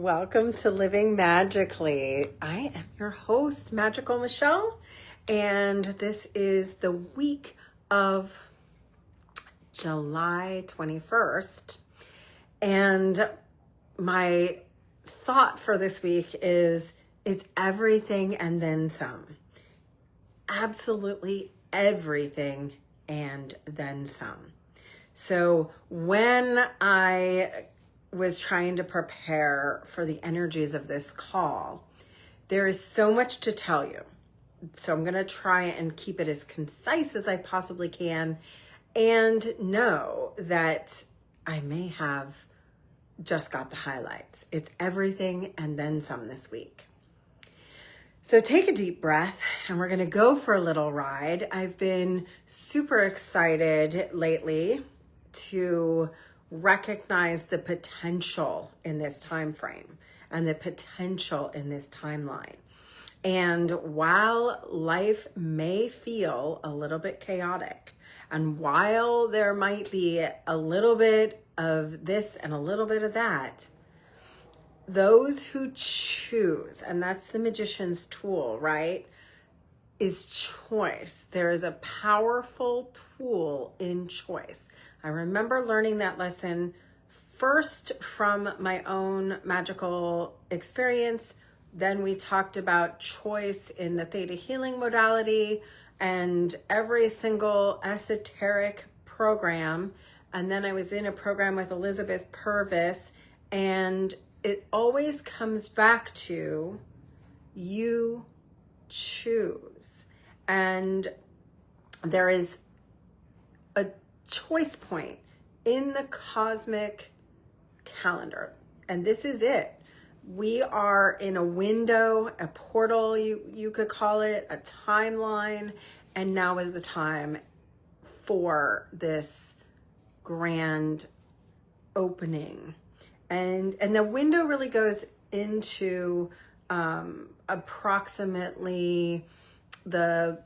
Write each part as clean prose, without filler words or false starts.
Welcome to Living Magically. I am your host, Magical Michelle, and this is the week of July 21st. And my thought for this week is it's everything and then some. Absolutely everything and then some. So when I was trying to prepare for the energies of this call, there is so much to tell you. So I'm going to try and keep it as concise as I possibly can and know that I may have just got the highlights. It's everything and then some this week. So take a deep breath and we're going to go for a little ride. I've been super excited lately to recognize the potential in this time frame and the potential in this timeline. And while life may feel a little bit chaotic, and while there might be a little bit of this and a little bit of that, those who choose, and that's the magician's tool, right, is choice. There is a powerful tool in choice. I remember learning that lesson first from my own magical experience. Then we talked about choice in the theta healing modality and every single esoteric program. And then I was in a program with Elizabeth Purvis, and it always comes back to you choose. And there is a choice point in the cosmic calendar, and this is it. We are in a window, a portal, you could call it, a timeline, and now is the time for this grand opening. And the window really goes into approximately the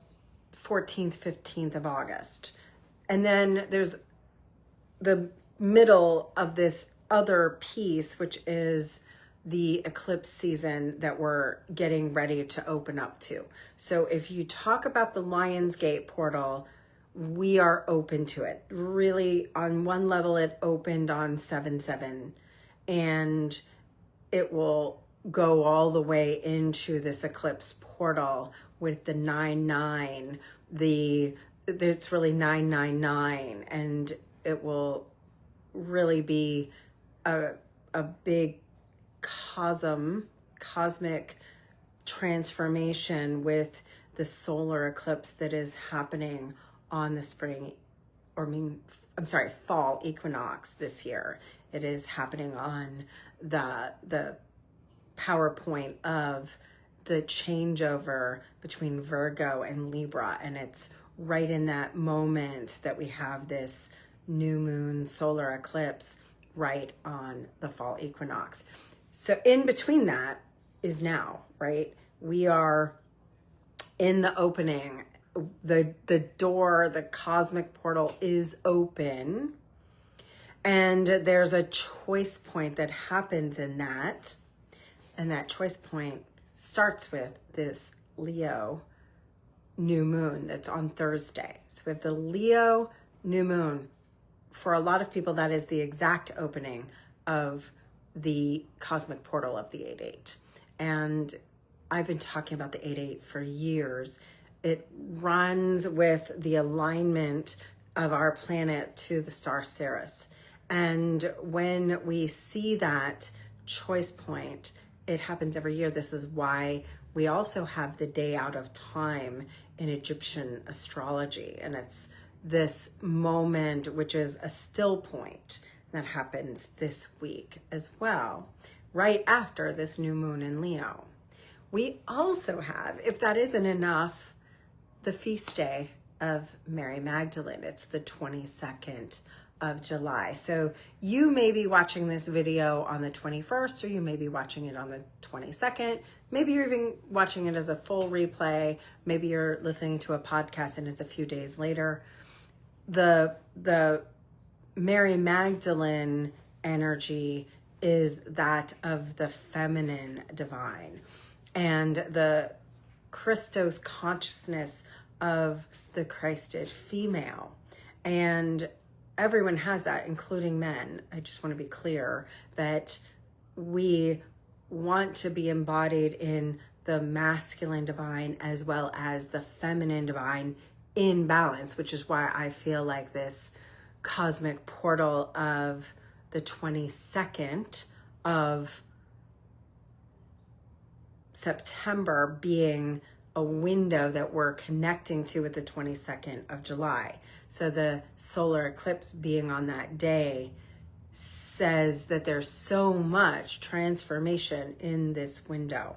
14th, 15th of August. And then there's the middle of this other piece, which is the eclipse season that we're getting ready to open up to. So if you talk about the Lionsgate portal, we are open to it. Really, on one level, it opened on 7/7, and it will go all the way into this eclipse portal with the 9/9, it's really 999, and it will really be a big cosmic transformation with the solar eclipse that is happening on the fall equinox this year. It is happening on the power point of the changeover between Virgo and Libra, and it's right in that moment that we have this new moon solar eclipse right on the fall equinox. So in between that is now, right? We are in the opening. The door, the cosmic portal is open, and there's a choice point that happens in that. And that choice point starts with this Leo new moon that's on Thursday. So we have the Leo new moon. For a lot of people, that is the exact opening of the cosmic portal of the 8/8. And I've been talking about the 8/8 for years. It runs with the alignment of our planet to the star Ceres. And when we see that choice point, it happens every year. This is why we also have the day out of time in Egyptian astrology. And it's this moment, which is a still point, that happens this week as well, right after this new moon in Leo. We also have, if that isn't enough, the feast day of Mary Magdalene. It's the 22nd of July. So you may be watching this video on the 21st, or you may be watching it on the 22nd. Maybe you're even watching it as a full replay. Maybe you're listening to a podcast and it's a few days later. The Mary Magdalene energy is that of the feminine divine and the Christos consciousness of the Christed female. And everyone has that, including men. I just want to be clear that we want to be embodied in the masculine divine as well as the feminine divine in balance, which is why I feel like this cosmic portal of the 22nd of September being a window that we're connecting to with the 22nd of July. So the solar eclipse being on that day says that there's so much transformation in this window.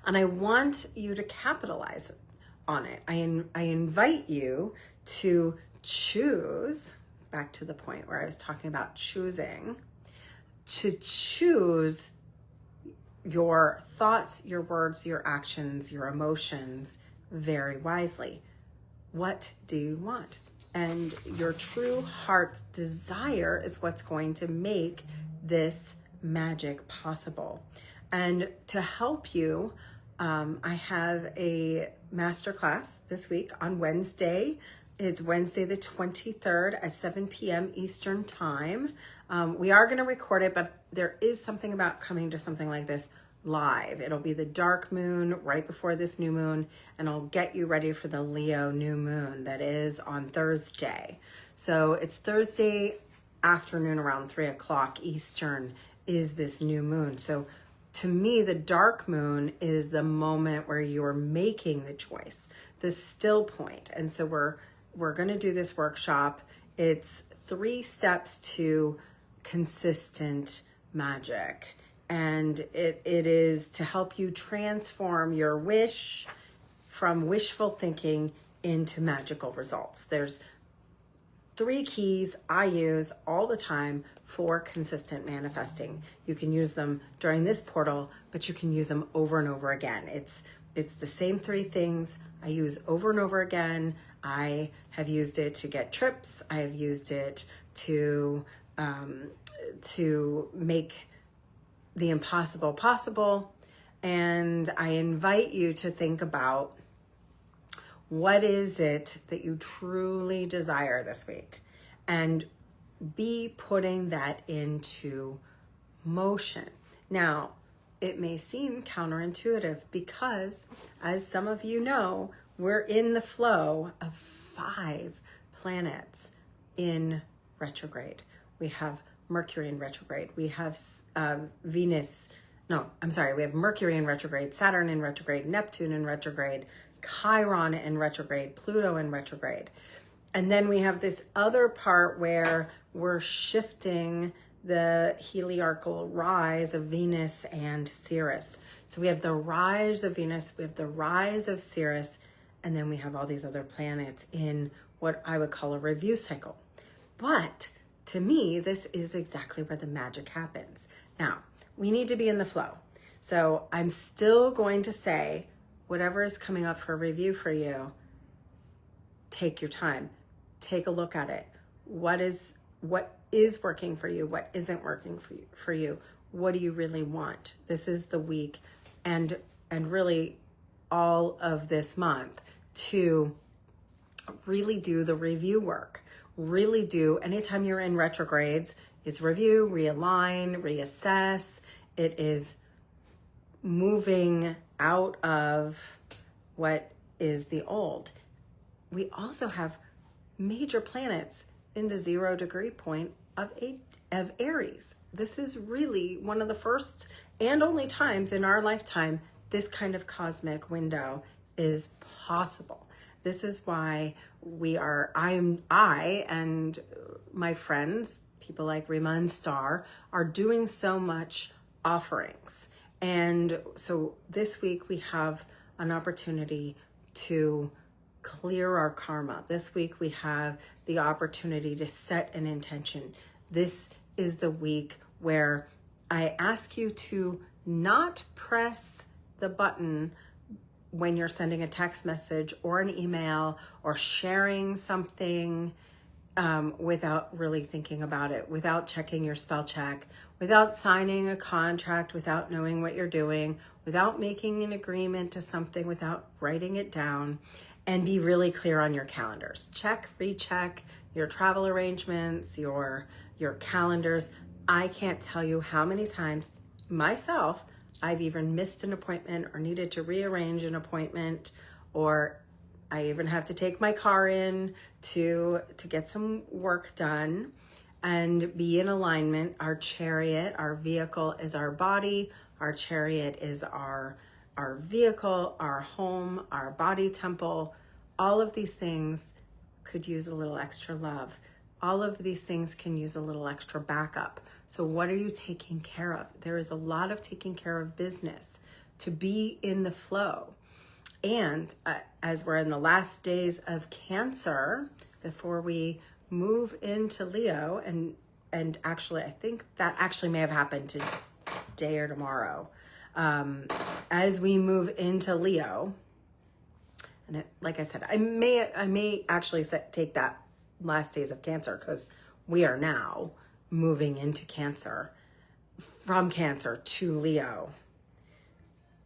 And I want you to capitalize on it. I invite you to choose, back to the point where I was talking about choosing, to choose your thoughts, your words, your actions, your emotions very wisely. What do you want? And your true heart's desire is what's going to make this magic possible. And to help you, I have a masterclass this week on Wednesday. It's Wednesday the 23rd at 7 p.m. Eastern time. We are going to record it, but there is something about coming to something like this live. It'll be the dark moon right before this new moon, and I'll get you ready for the Leo new moon that is on Thursday. So it's Thursday afternoon around 3 o'clock Eastern is this new moon. So to me, the dark moon is the moment where you're making the choice, the still point. And so we're going to do this workshop. It's 3 steps to consistent magic. And it is to help you transform your wish from wishful thinking into magical results. There's 3 keys I use all the time for consistent manifesting. You can use them during this portal, but you can use them over and over again. It's the same 3 things I use over and over again. I have used it to get trips. I have used it to make the impossible possible. And I invite you to think about, what is it that you truly desire this week? And be putting that into motion. Now, it may seem counterintuitive because, as some of you know, we're in the flow of 5 planets in retrograde. We have Mercury in retrograde. We have we have Mercury in retrograde, Saturn in retrograde, Neptune in retrograde, Chiron in retrograde, Pluto in retrograde. And then we have this other part where we're shifting the heliarchal rise of Venus and Ceres. So we have the rise of Venus, we have the rise of Ceres, and then we have all these other planets in what I would call a review cycle. But to me, this is exactly where the magic happens. Now, we need to be in the flow. So I'm still going to say, whatever is coming up for review for you, take your time. Take a look at it. What is working for you? What isn't working for you? What do you really want? This is the week and really all of this month to really do the review work. Really do. Anytime you're in retrogrades, it's review, realign, reassess. It is moving out of what is the old. We also have major planets in the 0 degree point of Aries. This is really one of the first and only times in our lifetime this kind of cosmic window is possible. This is why I and my friends, people like Rima and Star, are doing so much offerings. And so this week we have an opportunity to clear our karma. This week we have the opportunity to set an intention. This is the week where I ask you to not press the button when you're sending a text message or an email or sharing something without really thinking about it, without checking your spell check, without signing a contract, without knowing what you're doing, without making an agreement to something, without writing it down, and be really clear on your calendars. Check, recheck your travel arrangements, your calendars. I can't tell you how many times myself I've even missed an appointment or needed to rearrange an appointment, or I even have to take my car in to get some work done and be in alignment. Our chariot, our vehicle is our body. Our chariot is our vehicle, our home, our body temple. All of these things could use a little extra love. All of these things can use a little extra backup. So what are you taking care of? There is a lot of taking care of business to be in the flow. And as we're in the last days of Cancer, before we move into Leo, and actually, I think that actually may have happened today or tomorrow. As we move into Leo, and like I said, I may actually take that last days of Cancer, because we are now moving into Cancer, from Cancer to Leo.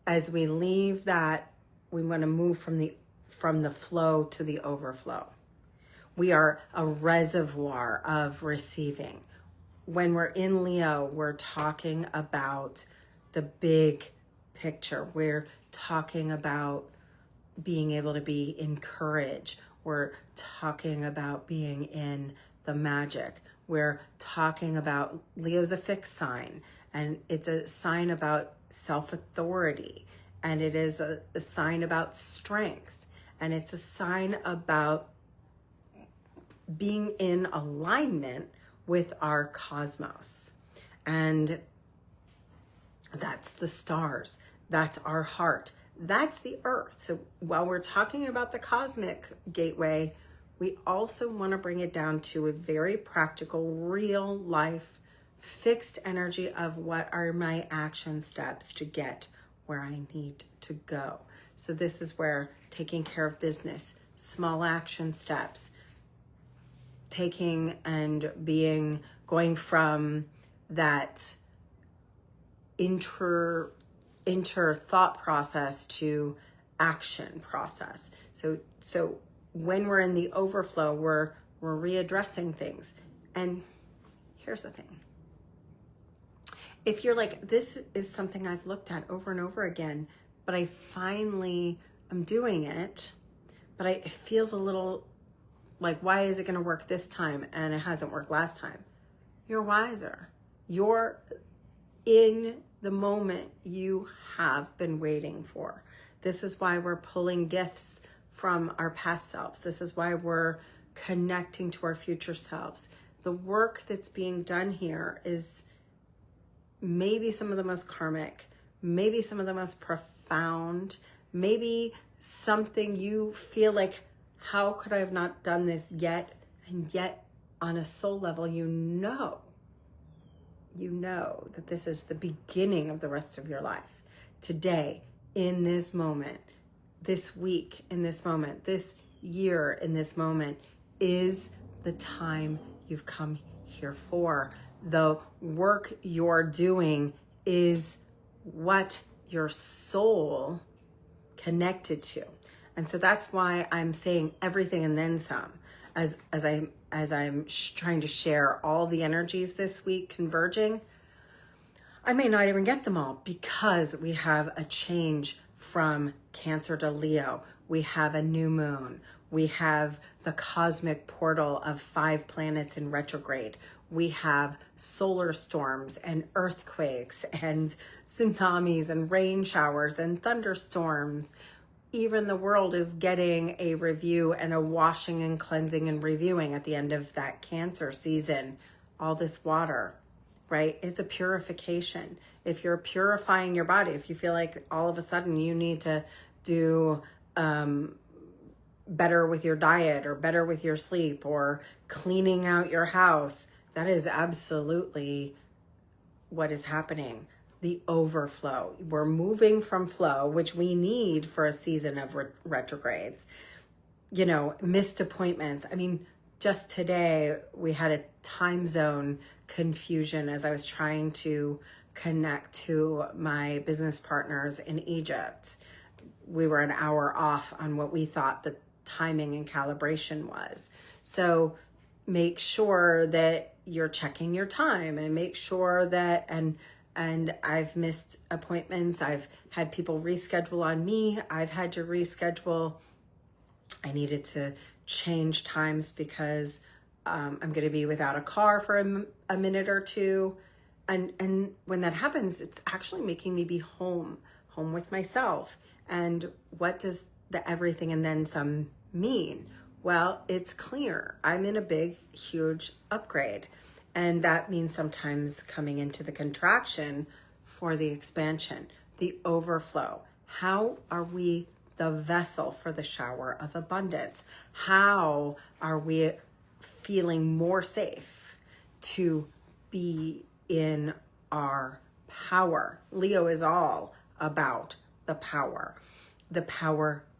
As we leave that, we want to move from the flow to the overflow. We are a reservoir of receiving. When we're in Leo, we're talking about the big picture. We're talking about being able to be encouraged. We're talking about being in the magic. We're talking about, Leo's a fixed sign, and it's a sign about self-authority, and it is a sign about strength, and it's a sign about being in alignment with our cosmos. And that's the stars. That's our heart. That's the earth. So while we're talking about the cosmic gateway, we also want to bring it down to a very practical, real life, fixed energy of what are my action steps to get where I need to go. So this is where taking care of business, small action steps, taking and being, going from that inter thought process to action process. So when we're in the overflow, we're readdressing things. And here's the thing. If you're like, this is something I've looked at over and over again, but I finally am doing it, but it feels a little like, why is it going to work this time and it hasn't worked last time? You're wiser. You're in the moment you have been waiting for. This is why we're pulling gifts from our past selves. This is why we're connecting to our future selves. The work that's being done here is maybe some of the most karmic, maybe some of the most profound, maybe something you feel like, how could I have not done this yet? And yet on a soul level, you know that this is the beginning of the rest of your life. Today, in this moment, this week, in this moment, this year, in this moment, is the time you've come here for. The work you're doing is what your soul connected to. And so that's why I'm saying everything and then some, as I'm trying to share all the energies this week converging. I may not even get them all, because we have a change from Cancer to Leo. We have a new moon. We have the cosmic portal of 5 planets in retrograde. We have solar storms and earthquakes and tsunamis and rain showers and thunderstorms. Even the world is getting a review and a washing and cleansing and reviewing at the end of that Cancer season. All this water, right? It's a purification. If you're purifying your body, if you feel like all of a sudden you need to do better with your diet or better with your sleep or cleaning out your house, that is absolutely what is happening. The overflow. We're moving from flow, which we need for a season of retrogrades. Missed appointments. I mean, just today we had a time zone confusion as I was trying to connect to my business partners in Egypt. We were an hour off on what we thought the timing and calibration was. So make sure that you're checking your time, and make sure that, and I've missed appointments. I've had people reschedule on me. I've had to reschedule. I needed to change times because I'm going to be without a car for a minute or two. And when that happens, it's actually making me be home with myself. And what does the everything and then some mean? Well, it's clear. I'm in a big, huge upgrade. And that means sometimes coming into the contraction for the expansion, the overflow. How are we the vessel for the shower of abundance? How are we feeling more safe to be in our power? Leo is all about the power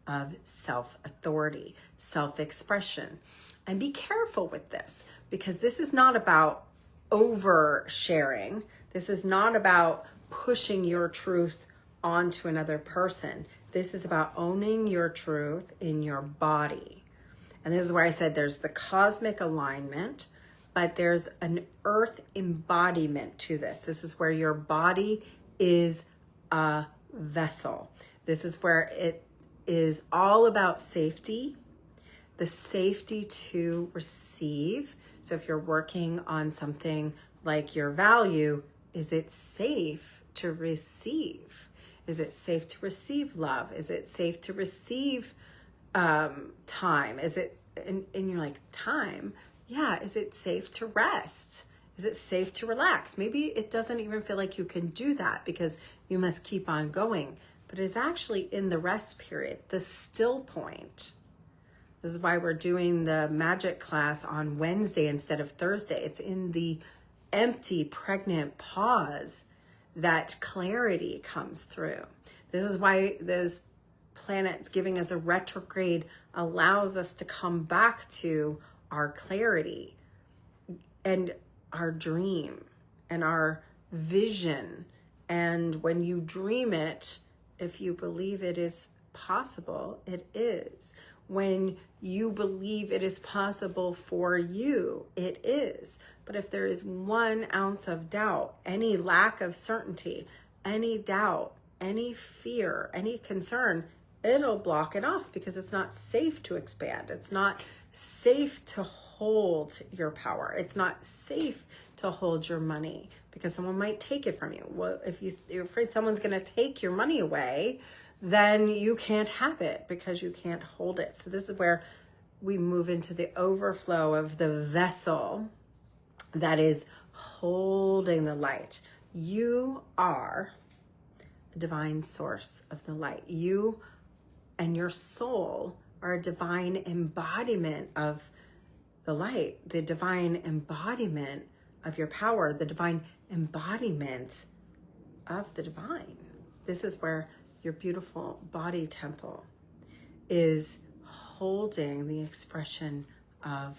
of self-authority, self-expression. And be careful with this, because this is not about oversharing. This is not about pushing your truth onto another person. This is about owning your truth in your body. And this is where I said there's the cosmic alignment, but there's an earth embodiment to this. This is where your body is a vessel. This is where it is all about safety, the safety to receive. So if you're working on something like your value, is it safe to receive? Is it safe to receive love? Is it safe to receive time? Is it, and you're like, time? Yeah, is it safe to rest? Is it safe to relax? Maybe it doesn't even feel like you can do that because you must keep on going. But it's actually in the rest period, the still point. This is why we're doing the magic class on Wednesday instead of Thursday. It's in the empty, pregnant pause that clarity comes through. This is why those planets giving us a retrograde allows us to come back to our clarity and our dream and our vision. And when you dream it, if you believe it is possible, it is. When you believe it is possible for you, it is. But if there is 1 ounce of doubt, any lack of certainty, any doubt, any fear, any concern, it'll block it off because it's not safe to expand. It's not safe to hold your power. It's not safe to hold your money because someone might take it from you. Well, if you're afraid someone's going to take your money away, then you can't have it because you can't hold it. So this is where we move into the overflow of the vessel that is holding the light. You are the divine source of the light. You and your soul are a divine embodiment of the light, the divine embodiment of your power, the divine embodiment of the divine. This is where your beautiful body temple is holding the expression of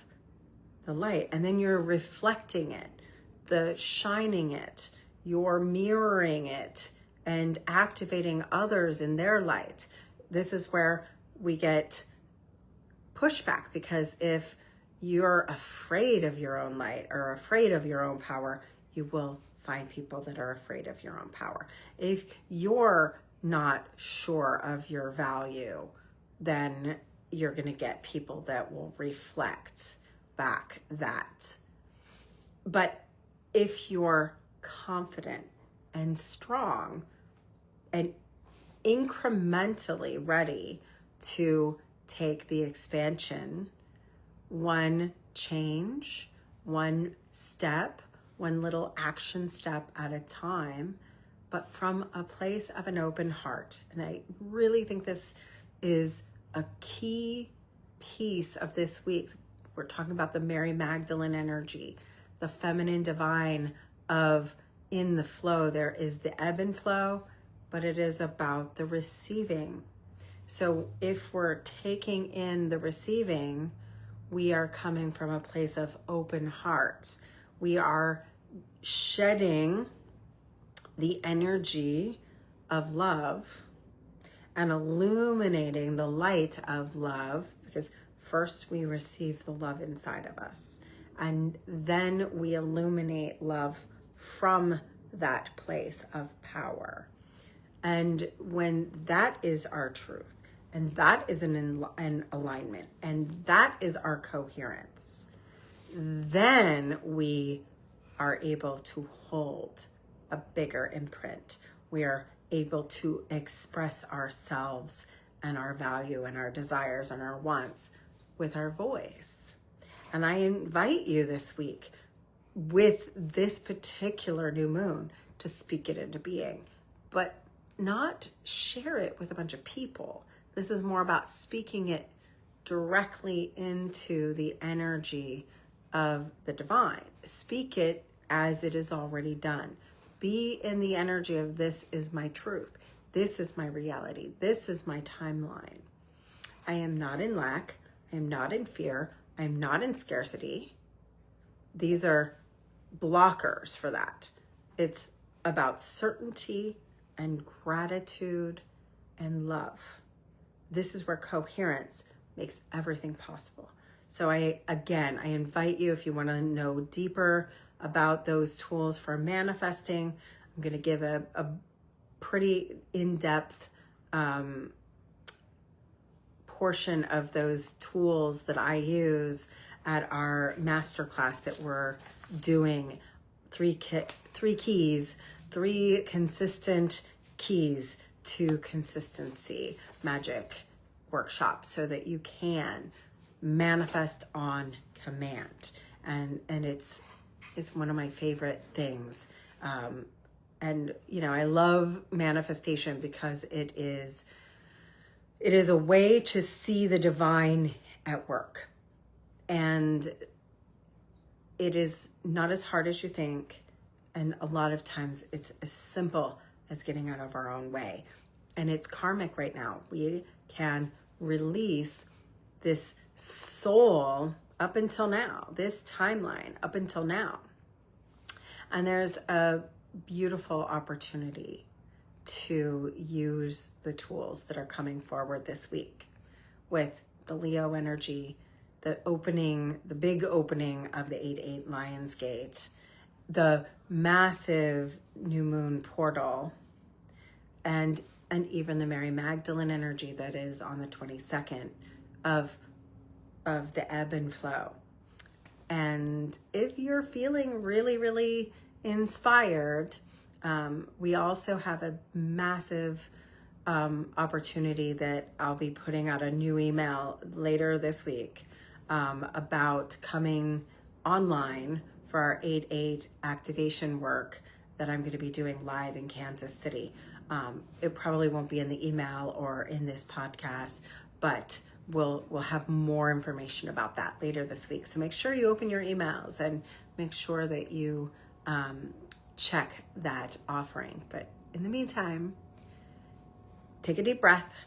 the light. And then you're reflecting it, the shining it, you're mirroring it and activating others in their light. This is where we get pushback, because if you're afraid of your own light or afraid of your own power, you will find people that are afraid of your own power. If you're not sure of your value, then you're going to get people that will reflect back that. But if you're confident and strong and incrementally ready to take the expansion, one change, one step, one little action step at a time, but from a place of an open heart. And I really think this is a key piece of this week. We're talking about the Mary Magdalene energy, the feminine divine of in the flow. There is the ebb and flow, but it is about the receiving. So if we're taking in the receiving, we are coming from a place of open heart. We are shedding the energy of love and illuminating the light of love, because first we receive the love inside of us, and then we illuminate love from that place of power. And when that is our truth, and that is an alignment, and that is our coherence, then we are able to hold a bigger imprint. We are able to express ourselves and our value and our desires and our wants with our voice. And I invite you this week, with this particular new moon, to speak it into being, but not share it with a bunch of people. This is more about speaking it directly into the energy of the divine. Speak it as it is already done. Be in the energy of, this is my truth. This is my reality. This is my timeline. I am not in lack. I am not in fear. I am not in scarcity. These are blockers for that. It's about certainty and gratitude and love. This is where coherence makes everything possible. So I invite you, if you want to know deeper about those tools for manifesting, I'm going to give a pretty in-depth portion of those tools that I use at our masterclass that we're doing, three consistent keys to consistency magic workshop, so that you can manifest on command. And it's one of my favorite things. And I love manifestation because it is a way to see the divine at work. And it is not as hard as you think. And a lot of times it's as simple as getting out of our own way. And it's karmic right now. We can release this soul up until now, this timeline up until now. And there's a beautiful opportunity to use the tools that are coming forward this week with the Leo energy, the big opening of the 8/8 Lionsgate, the massive new moon portal, and even the Mary Magdalene energy that is on the 22nd of the ebb and flow. And if you're feeling really, really inspired, we also have a massive opportunity that I'll be putting out a new email later this week about coming online for our 8/8 activation work that I'm going to be doing live in Kansas City. It probably won't be in the email or in this podcast, but we'll have more information about that later this week. So make sure you open your emails and make sure that you check that offering. But in the meantime, take a deep breath.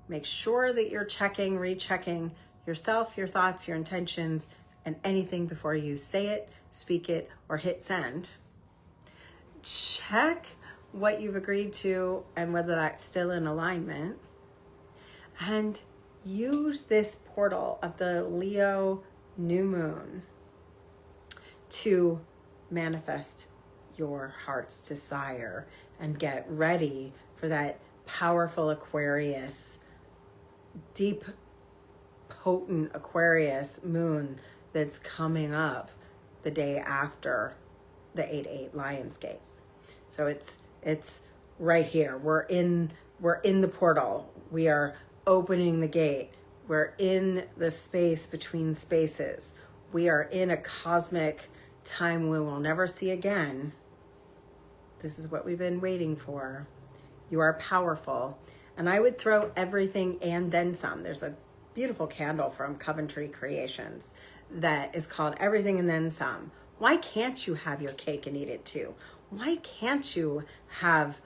Make sure that you're rechecking yourself, your thoughts, your intentions, and anything before you say it, speak it, or hit send. Check what you've agreed to and whether that's still in alignment. And use this portal of the Leo new moon to manifest your heart's desire and get ready for that powerful Aquarius, deep, potent Aquarius moon that's coming up the day after the 8/8 Lionsgate. So it's right here. We're in the portal. We are opening the gate. We're in the space between spaces. We are in a cosmic time we will never see again. This is what we've been waiting for. You are powerful. And I would throw everything and then some. There's a beautiful candle from Coventry Creations that is called Everything and Then Some. Why can't you have your cake and eat it too? Why can't you have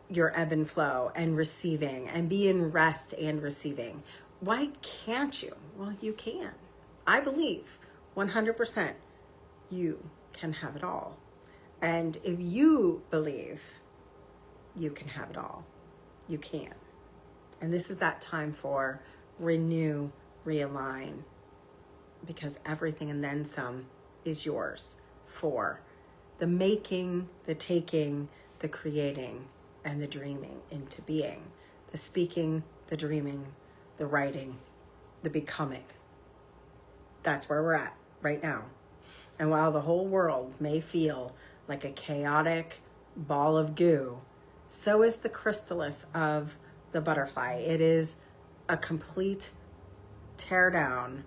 your ebb and flow and receiving and be in rest and receiving? Why can't you? Well, you can. I believe 100% you can have it all. And if you believe you can have it all, you can. And this is that time for renew, realign, because everything and then some is yours for the making, the taking, the creating, and the dreaming into being, the speaking, the dreaming, the writing, the becoming. That's where we're at right now. And while the whole world may feel like a chaotic ball of goo, so is the chrysalis of the butterfly. It is a complete teardown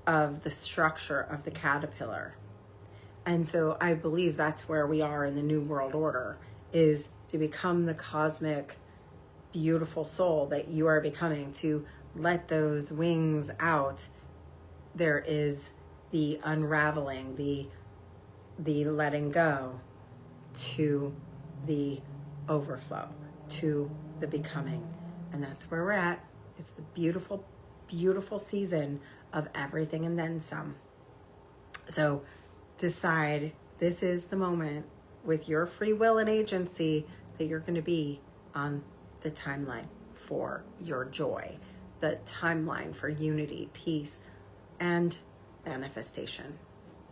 of the structure of the caterpillar. And so I believe that's where we are in the new world order, is to become the cosmic, beautiful soul that you are becoming, to let those wings out. There is the unraveling, the letting go, to the overflow, to the becoming. And that's where we're at. It's the beautiful, beautiful season of everything and then some. So decide this is the moment with your free will and agency that you're going to be on the timeline for your joy, the timeline for unity, peace, and manifestation.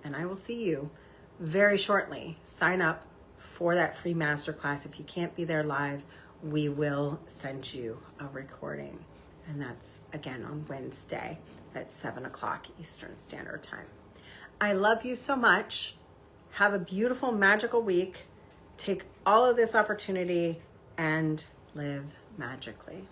And I will see you very shortly. Sign up for that free masterclass. If you can't be there live, we will send you a recording. And that's again on Wednesday at 7 o'clock Eastern Standard Time. I love you so much. Have a beautiful, magical week. Take all of this opportunity and live magically.